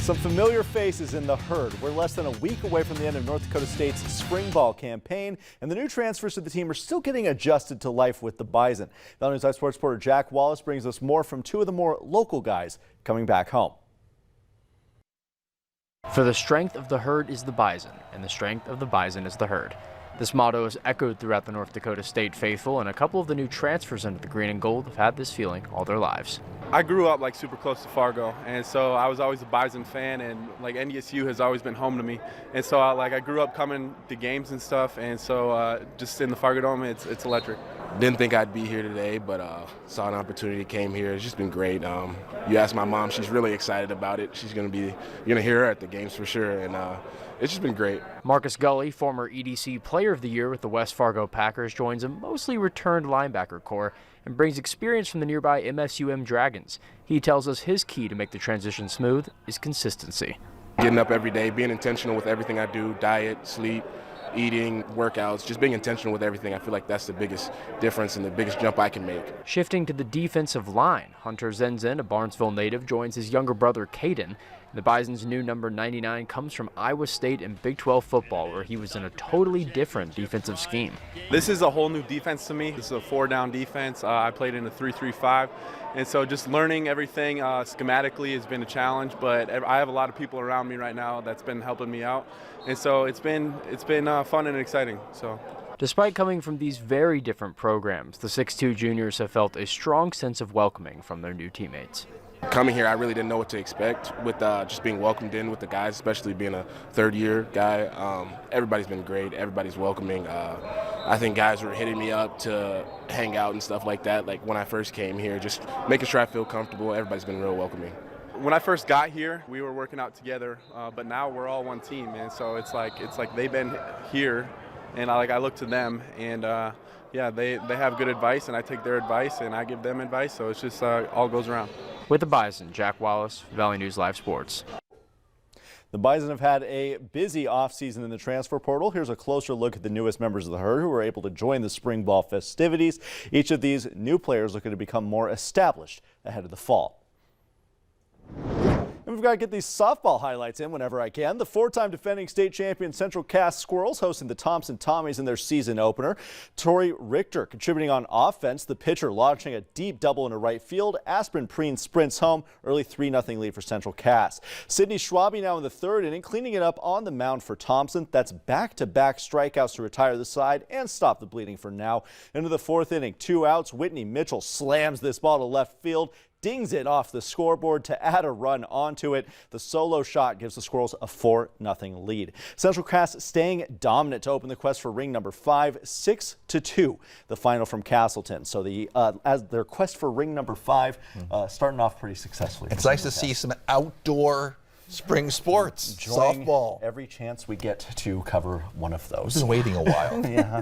Some familiar faces in the herd. We're less than a week away from the end of North Dakota State's spring ball campaign, and the new transfers to the team are still getting adjusted to life with the Bison. Valley News Live Sports reporter Jack Wallace brings us more from two of the more local guys coming back home. For the strength of the herd is the bison, and the strength of the bison is the herd. This motto is echoed throughout the North Dakota State faithful, and a couple of the new transfers under the green and gold have had this feeling all their lives. I grew up super close to Fargo, and so I was always a Bison fan, and NDSU has always been home to me. And so I grew up coming to games and stuff, and so just in the Fargo Dome, it's electric. Didn't think I'd be here today, but saw an opportunity, came here. It's just been great. You ask my mom, she's really excited about it. You're gonna hear her at the games for sure, and it's just been great. Marcus Gully, former EDC Player of the Year with the West Fargo Packers, joins a mostly returned linebacker core and brings experience from the nearby MSUM Dragons. He tells us his key to make the transition smooth is consistency. Getting up every day, being intentional with everything I do, diet, sleep, eating, workouts, just being intentional with everything. I feel like that's the biggest difference and the biggest jump I can make. Shifting to the defensive line, Hunter Zenzen, a Barnesville native, joins his younger brother Caden. The Bison's new number 99 comes from Iowa State and Big 12 football, where he was in a totally different defensive scheme. This is a whole new defense to me. This is a 4-down defense. I played in a 3-3-5, and so just learning everything schematically has been a challenge, but I have a lot of people around me right now that's been helping me out, and so it's been fun and exciting. So. Despite coming from these very different programs, the 6'2 juniors have felt a strong sense of welcoming from their new teammates. Coming here, I really didn't know what to expect with just being welcomed in with the guys, especially being a third-year guy. Everybody's been great. Everybody's welcoming. I think guys were hitting me up to hang out and stuff like that. Like when I first came here, just making sure I feel comfortable. Everybody's been real welcoming. When I first got here, we were working out together, but now we're all one team, and so it's like they've been here, and I look to them, and yeah, they have good advice, and I take their advice, and I give them advice, so it's just all goes around. With the Bison, Jack Wallace, Valley News Live Sports. The Bison have had a busy offseason in the transfer portal. Here's a closer look at the newest members of the herd who were able to join the spring ball festivities. Each of these new players looking to become more established ahead of the fall. And we've got to get these softball highlights in whenever I can. The 4-time defending state champion Central Cass Squirrels hosting the Thompson Tommies in their season opener. Tori Richter contributing on offense. The pitcher launching a deep double into right field. Aspen Preen sprints home. Early 3-0 lead for Central Cass. Sydney Schwabe now in the third inning, cleaning it up on the mound for Thompson. That's back-to-back strikeouts to retire the side and stop the bleeding for now. Into the fourth inning, 2 outs. Whitney Mitchell slams this ball to left field. Dings it off the scoreboard to add a run onto it. The solo shot gives the Squirrels a 4-0 lead. Central Cass staying dominant to open the quest for ring number 5, 6-2, the final from Castleton. So as their quest for ring number 5 starting off pretty successfully. It's nice to see some outdoor spring sports, enjoying softball. Every chance we get to cover one of those. I've been waiting a while. Yeah.